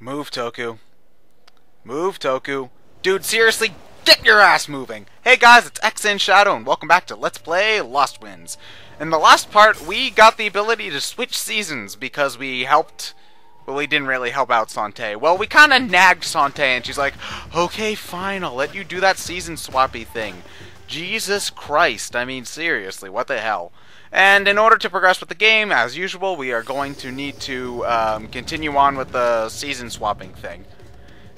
Move, Toku. Move, Toku. Dude, seriously, get your ass moving! Hey guys, it's ExandShadow, and welcome back to Let's Play LostWinds. In the last part, we got the ability to switch seasons because we helped... Well, we didn't really help out Sante. Well, we kinda nagged Sante, and she's like, okay, fine, I'll let you do that season swappy thing. Jesus Christ, I mean, seriously, what the hell? And in order to progress with the game, as usual, we are going to need to continue on with the season swapping thing.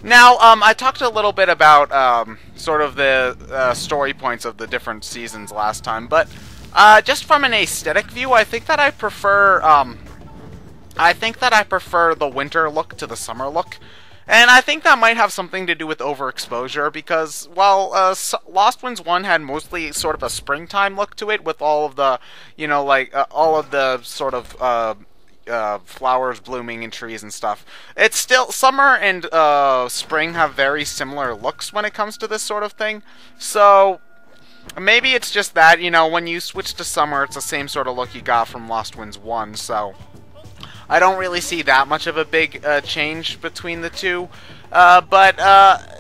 Now, I talked a little bit about sort of the story points of the different seasons last time, but just from an aesthetic view, I think that I prefer the winter look to the summer look. And I think that might have something to do with overexposure, because, well, LostWinds 1 had mostly sort of a springtime look to it, with all of the, you know, like, all of the sort of, flowers blooming in trees and stuff. It's still, summer and, spring have very similar looks when it comes to this sort of thing, so... Maybe it's just that, you know, when you switch to summer, it's the same sort of look you got from LostWinds 1, so... I don't really see that much of a big change between the two, but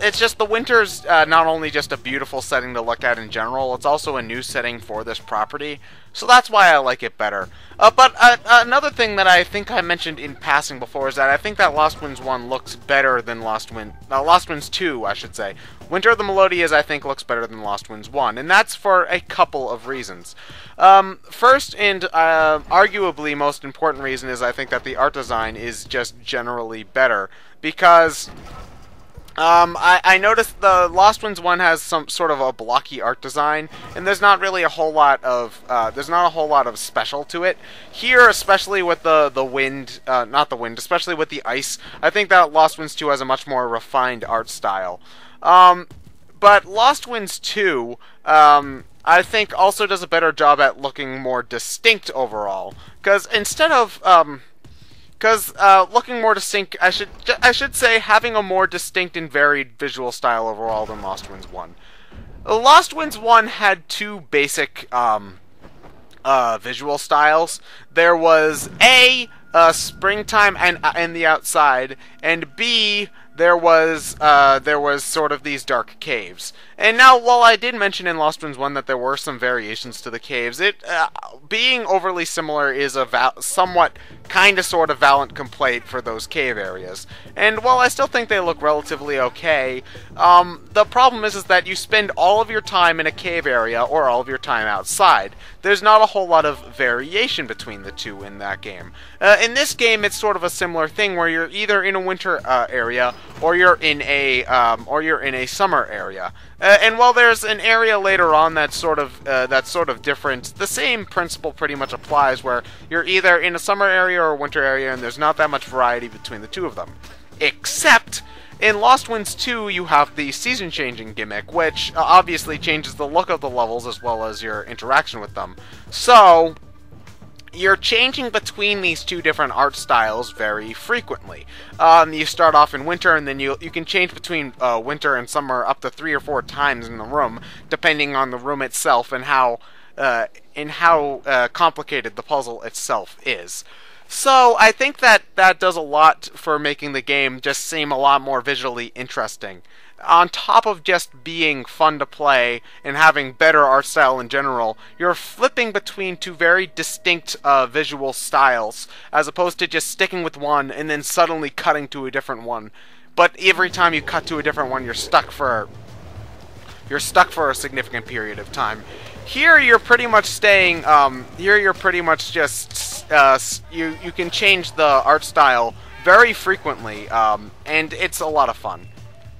it's just the winter's not only just a beautiful setting to look at in general, it's also a new setting for this property, so that's why I like it better. But another thing that I think I mentioned in passing before is that I think that LostWinds 1 looks better than LostWinds 2, I should say. Winter of the Melodias, I think, looks better than LostWinds 1, and that's for a couple of reasons. First, and arguably most important reason, is I think that the art design is just generally better, because I noticed the LostWinds 1 has some sort of a blocky art design, and there's not really a whole lot of special to it. Here, especially with the wind, especially with the ice, I think that LostWinds 2 has a much more refined art style. But LostWinds 2, I think also does a better job at looking more distinct overall, because instead of, looking more distinct, I should say having a more distinct and varied visual style overall than LostWinds 1. LostWinds 1 had two basic, visual styles. There was A, springtime and the outside, and B, there was sort of these dark caves. And now, while I did mention in LostWinds 1 that there were some variations to the caves, it being overly similar is a somewhat sort of valid complaint for those cave areas. And while I still think they look relatively okay, the problem is that you spend all of your time in a cave area or all of your time outside. There's not a whole lot of variation between the two in that game. In this game, it's sort of a similar thing where you're either in a winter area or you're in a summer area. And while there's an area later on that's sort of different, the same principle pretty much applies, where you're either in a summer area or a winter area, and there's not that much variety between the two of them. Except in LostWinds 2, you have the season-changing gimmick, which obviously changes the look of the levels as well as your interaction with them. So you're changing between these two different art styles very frequently. You start off in winter, and then you can change between winter and summer up to 3 or 4 times in the room, depending on the room itself and how complicated the puzzle itself is. So I think that does a lot for making the game just seem a lot more visually interesting. On top of just being fun to play and having better art style in general, you're flipping between two very distinct visual styles, as opposed to just sticking with one and then suddenly cutting to a different one. But every time you cut to a different one, you're stuck for a significant period of time. Here you're pretty much staying, you're pretty much just, you can change the art style very frequently, and it's a lot of fun.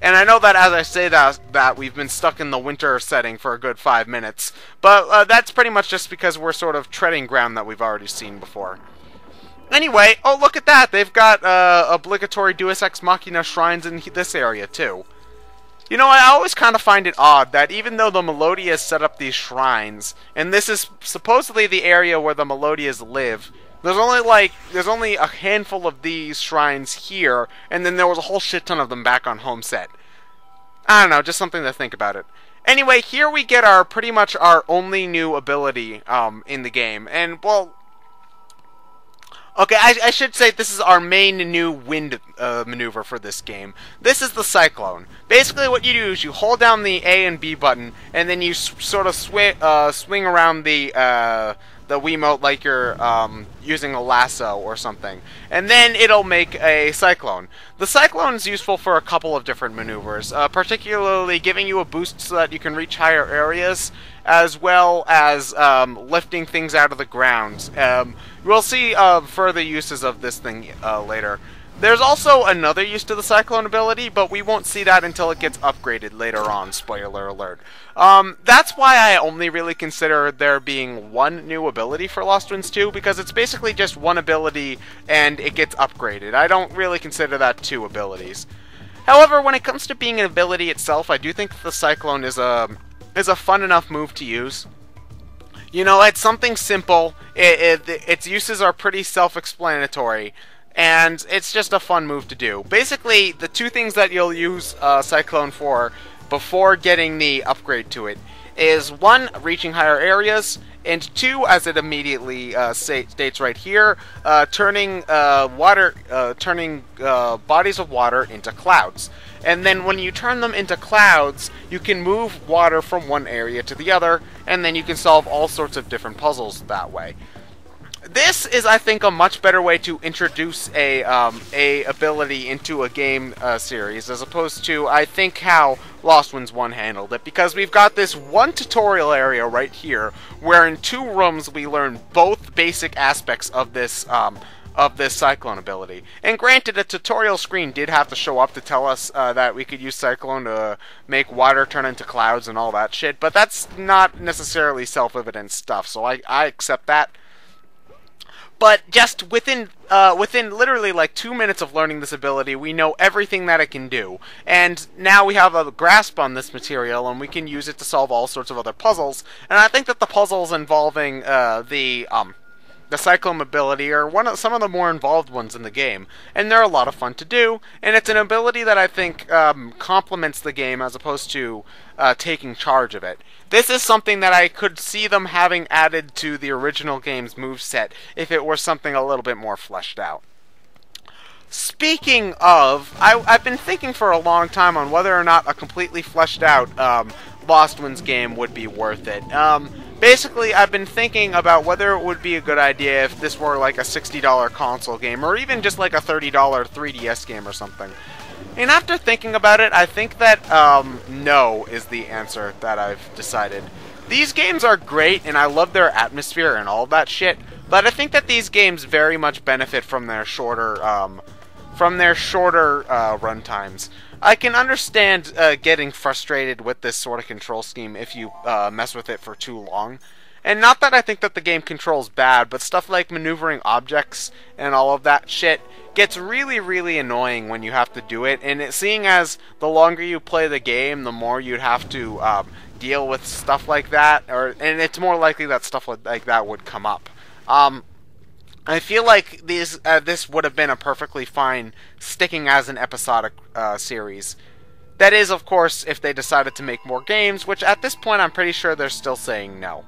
And I know that as I say that we've been stuck in the winter setting for a good 5 minutes, but that's pretty much just because we're sort of treading ground that we've already seen before. Anyway, oh look at that, they've got obligatory Deus Ex Machina shrines in this area too. You know, I always kind of find it odd that even though the Melodias set up these shrines, and this is supposedly the area where the Melodias live, there's only a handful of these shrines here, and then there was a whole shit ton of them back on home set. I don't know, just something to think about it. Anyway, here we get pretty much our only new ability in the game, and well, Okay, I should say this is our main new wind maneuver for this game. This is the cyclone. Basically, what you do is you hold down the A and B button, and then you sort of swing around the Wiimote like you're using a lasso or something, and then it'll make a cyclone. The cyclone is useful for a couple of different maneuvers, particularly giving you a boost so that you can reach higher areas, as well as lifting things out of the ground. We'll see further uses of this thing later. There's also another use to the cyclone ability, but we won't see that until it gets upgraded later on, spoiler alert. That's why I only really consider there being one new ability for LostWinds 2, because it's basically just one ability and it gets upgraded. I don't really consider that two abilities. However, when it comes to being an ability itself, I do think the cyclone is a fun enough move to use. You know, it's something simple, its uses are pretty self-explanatory, and it's just a fun move to do. Basically, the two things that you'll use Cyclone for before getting the upgrade to it is, one, reaching higher areas, and two, as it immediately states right here, turning bodies of water into clouds. And then when you turn them into clouds, you can move water from one area to the other, and then you can solve all sorts of different puzzles that way. This is, I think, a much better way to introduce a ability into a game series, as opposed to, I think, how LostWinds 1 handled it, because we've got this one tutorial area right here, where in 2 rooms we learn both basic aspects of this Cyclone ability. And granted, a tutorial screen did have to show up to tell us that we could use Cyclone to make water turn into clouds and all that shit, but that's not necessarily self-evident stuff, so I accept that. But just within literally like 2 minutes of learning this ability, we know everything that it can do. And now we have a grasp on this material, and we can use it to solve all sorts of other puzzles. And I think that the puzzles involving the Cyclone ability are some of the more involved ones in the game. And they're a lot of fun to do, and it's an ability that I think complements the game as opposed to taking charge of it. This is something that I could see them having added to the original game's moveset if it were something a little bit more fleshed out. Speaking of, I've been thinking for a long time on whether or not a completely fleshed out LostWinds game would be worth it. Basically, I've been thinking about whether it would be a good idea if this were like a $60 console game, or even just like a $30 3DS game or something. And after thinking about it, I think that no is the answer that I've decided. These games are great, and I love their atmosphere and all that shit, but I think that these games very much benefit from their shorter runtimes. I can understand getting frustrated with this sort of control scheme if you mess with it for too long. And not that I think that the game controls bad, but stuff like maneuvering objects and all of that shit gets really, really annoying when you have to do it. And seeing as the longer you play the game, the more you'd have to deal with stuff like that, and it's more likely that stuff like that would come up. I feel like this would have been a perfectly fine sticking as an episodic series. That is, of course, if they decided to make more games, which at this point I'm pretty sure they're still saying no.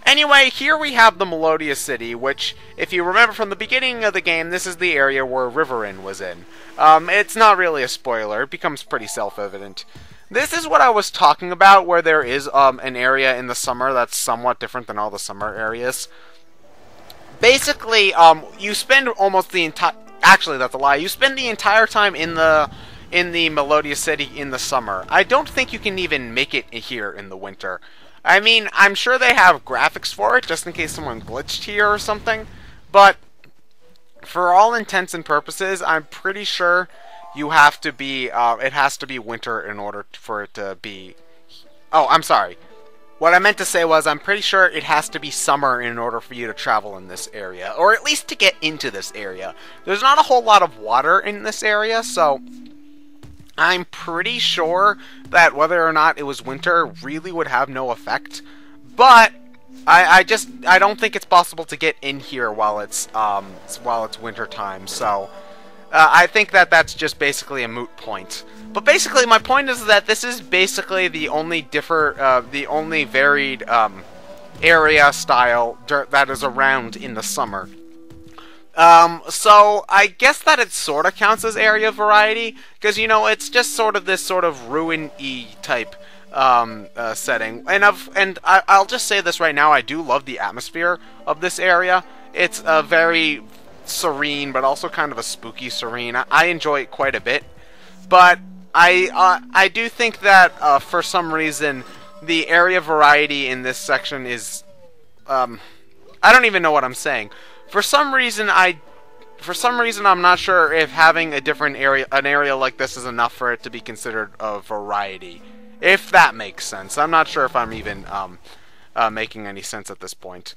Anyway, here we have the Melodia City, which, if you remember from the beginning of the game, this is the area where Riverin was in. It's not really a spoiler, it becomes pretty self-evident. This is what I was talking about, where there is an area in the summer that's somewhat different than all the summer areas. Basically, you spend almost the entire... Actually, that's a lie. You spend the entire time in the Melodia City in the summer. I don't think you can even make it here in the winter. I mean, I'm sure they have graphics for it, just in case someone glitched here or something, but for all intents and purposes, I'm pretty sure you have to be, it has to be winter in order for it to be... Oh, I'm sorry. What I meant to say was, I'm pretty sure it has to be summer in order for you to travel in this area, or at least to get into this area. There's not a whole lot of water in this area, so I'm pretty sure that whether or not it was winter really would have no effect. But I don't think it's possible to get in here while it's winter time. So I think that that's just basically a moot point. But basically, my point is that this is basically the only varied area style that is around in the summer. So I guess that it sort of counts as area variety, because, you know, it's just sort of this sort of ruin-y type setting. I'll just say this right now, I do love the atmosphere of this area. It's a very serene, but also kind of a spooky serene. I enjoy it quite a bit. But I do think that for some reason the area variety in this section is I don't even know what I'm saying. For some reason I'm not sure if having a different area, an area like this, is enough for it to be considered a variety. If that makes sense. I'm not sure if I'm even making any sense at this point.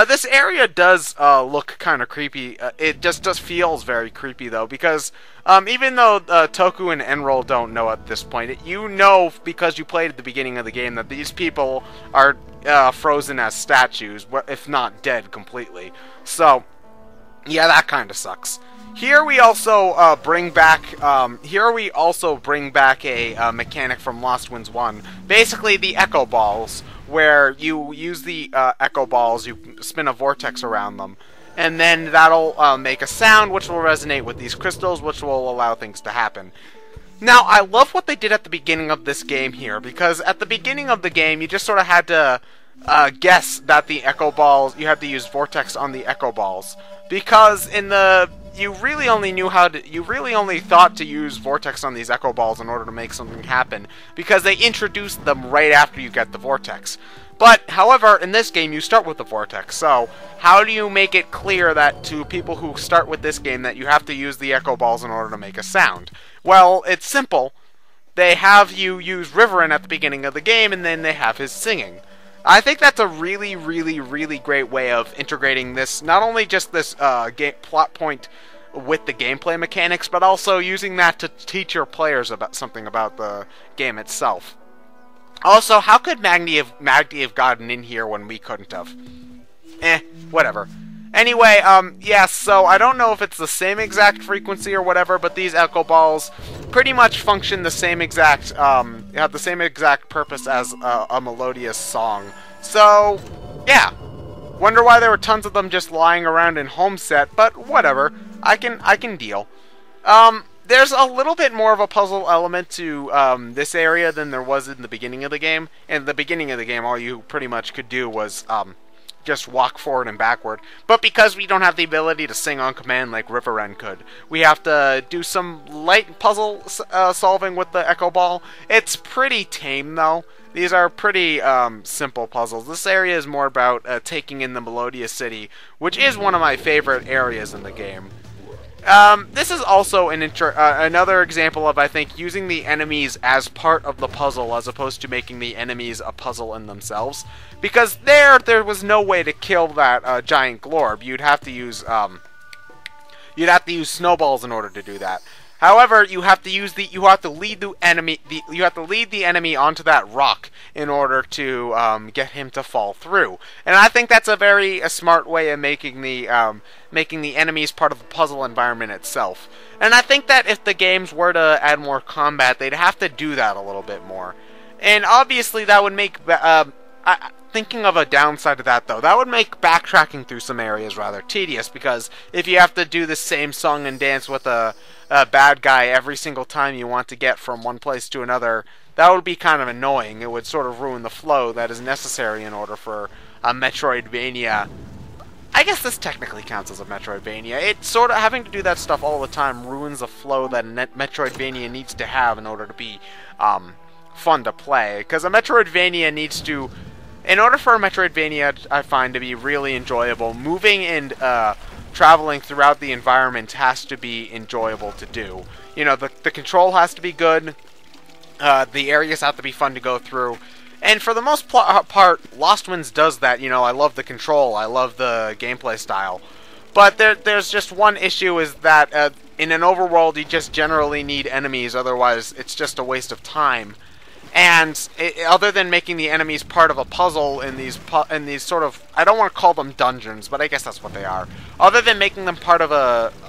This area does look kind of creepy. It just feels very creepy, though, because even though Toku and Enroll don't know at this point, you know, because you played at the beginning of the game, that these people are frozen as statues, if not dead completely. So, yeah, that kind of sucks. Here we also bring back a mechanic from LostWinds 1, basically the Echo Balls, where you use the Echo Balls, you spin a vortex around them, and then that'll make a sound which will resonate with these crystals, which will allow things to happen. Now, I love what they did at the beginning of this game here, because at the beginning of the game, you just sort of had to guess that the Echo Balls, you had to use vortex on the Echo Balls, because you really only thought to use vortex on these Echo Balls in order to make something happen, because they introduced them right after you get the vortex. But, however, in this game, you start with the vortex, so how do you make it clear that to people who start with this game that you have to use the Echo Balls in order to make a sound? Well, it's simple. They have you use Riverin at the beginning of the game, and then they have his singing. I think that's a really, really, really great way of integrating this, not only just this plot point with the gameplay mechanics, but also using that to teach your players about something about the game itself. Also, how could Magni have gotten in here when we couldn't have? Whatever. Anyway, yeah, so I don't know if it's the same exact frequency or whatever, but these Echo Balls pretty much function the same exact, have the same exact purpose as a Melodious song. So, yeah. Wonder why there were tons of them just lying around in Homeset, but whatever. I can deal. There's a little bit more of a puzzle element to this area than there was in the beginning of the game. In the beginning of the game, all you pretty much could do was just walk forward and backward. But because we don't have the ability to sing on command like Riverin could, we have to do some light puzzle solving with the Echo Ball. It's pretty tame, though. These are pretty simple puzzles. This area is more about taking in the Melodia City, which is one of my favorite areas in the game. This is also another example of, I think, using the enemies as part of the puzzle as opposed to making the enemies a puzzle in themselves. Because there was no way to kill that giant glorb. You'd have to use snowballs in order to do that. However, you have to lead the enemy onto that rock in order to get him to fall through. And I think that's a smart way of making the enemies part of the puzzle environment itself. And I think that if the games were to add more combat, they'd have to do that a little bit more. And obviously, that would make thinking of a downside to that, though, that would make backtracking through some areas rather tedious, because if you have to do the same song and dance with a bad guy every single time you want to get from one place to another, that would be kind of annoying. It would sort of ruin the flow that is necessary in order for a Metroidvania. I guess this technically counts as a Metroidvania. It's sort of having to do that stuff all the time ruins the flow that a Metroidvania needs to have in order to be fun to play. Because a Metroidvania needs to... In order for a Metroidvania, I find, to be really enjoyable, moving and traveling throughout the environment has to be enjoyable to do. You know, the control has to be good, the areas have to be fun to go through, and for the most part, LostWinds does that. You know, I love the control, I love the gameplay style. But there's just one issue, is that in an overworld you just generally need enemies, otherwise it's just a waste of time. And other than making the enemies part of a puzzle in these sort of, I don't want to call them dungeons, but I guess that's what they are. Other than making them part of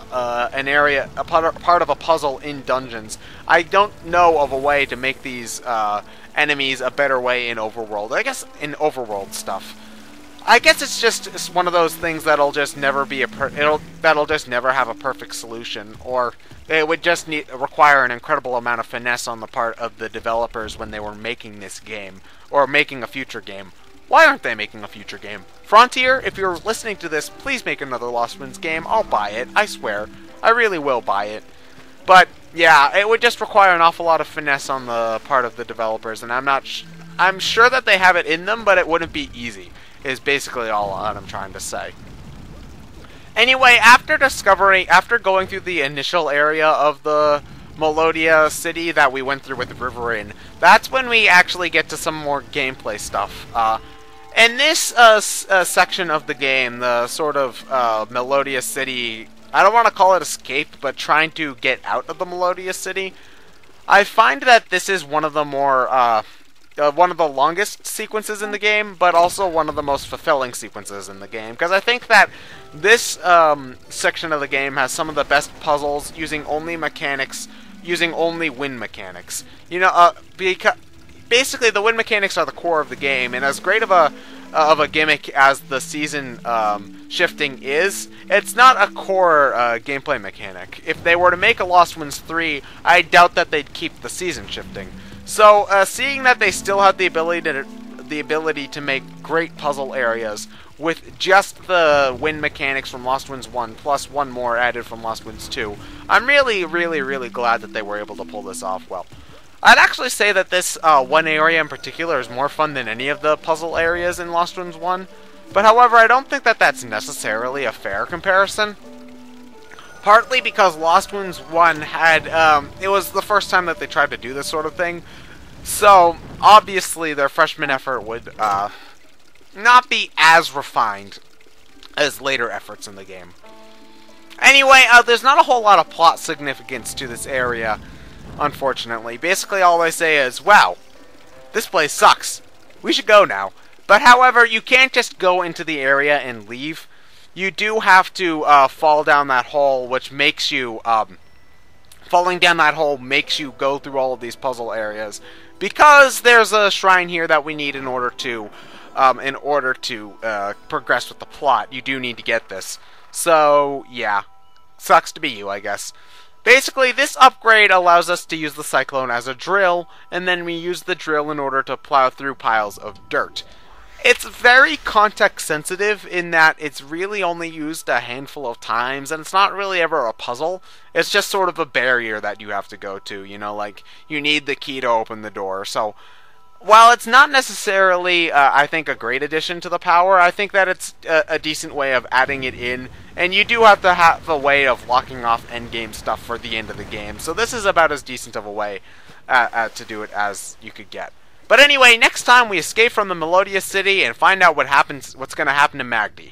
part of a puzzle in dungeons, I don't know of a way to make these enemies a better way in overworld. I guess in overworld stuff. I guess it's one of those things that'll just never be that'll just never have a perfect solution, or it would just require an incredible amount of finesse on the part of the developers when they were making this game, or making a future game. Why aren't they making a future game? Frontier, if you're listening to this, please make another LostWinds game. I'll buy it, I swear. I really will buy it. But, yeah, it would just require an awful lot of finesse on the part of the developers, and I'm sure that they have it in them, but it wouldn't be easy, is basically all that I'm trying to say. Anyway, after going through the initial area of the Melodia City that we went through with River Inn, that's when we actually get to some more gameplay stuff. In this section of the game, the sort of Melodia City, I don't want to call it escape, but trying to get out of the Melodia City, I find that this is one of the more, one of the longest sequences in the game, but also one of the most fulfilling sequences in the game, because I think that this section of the game has some of the best puzzles using only wind mechanics. You know, because basically the wind mechanics are the core of the game, and as great of a gimmick as the season shifting is, it's not a core gameplay mechanic. If they were to make a LostWinds 3, I doubt that they'd keep the season shifting. So, seeing that they still have the ability to make great puzzle areas with just the wind mechanics from LostWinds 1 plus one more added from LostWinds 2, I'm really, really, really glad that they were able to pull this off well. I'd actually say that this one area in particular is more fun than any of the puzzle areas in LostWinds 1, but however, I don't think that that's necessarily a fair comparison. Partly because LostWinds 1 had, it was the first time that they tried to do this sort of thing, so obviously their freshman effort would not be as refined as later efforts in the game. Anyway, there's not a whole lot of plot significance to this area, unfortunately. Basically all they say is, wow, this place sucks. We should go now. But however, you can't just go into the area and leave. You do have to fall down that hole, which makes you, falling down that hole makes you go through all of these puzzle areas. Because there's a shrine here that we need in order to progress with the plot. You do need to get this. So, yeah. Sucks to be you, I guess. Basically, this upgrade allows us to use the cyclone as a drill, and then we use the drill in order to plow through piles of dirt. It's very context sensitive in that it's really only used a handful of times, and it's not really ever a puzzle. It's just sort of a barrier that you have to go to, you know, like, you need the key to open the door. So, while it's not necessarily, I think, a great addition to the power, I think that it's a decent way of adding it in, and you do have to have a way of locking off endgame stuff for the end of the game. So this is about as decent of a way to do it as you could get. But anyway, next time we escape from the Melodia City and find out what's going to happen to Magdi.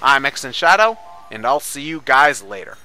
I'm ExandShadow, and I'll see you guys later.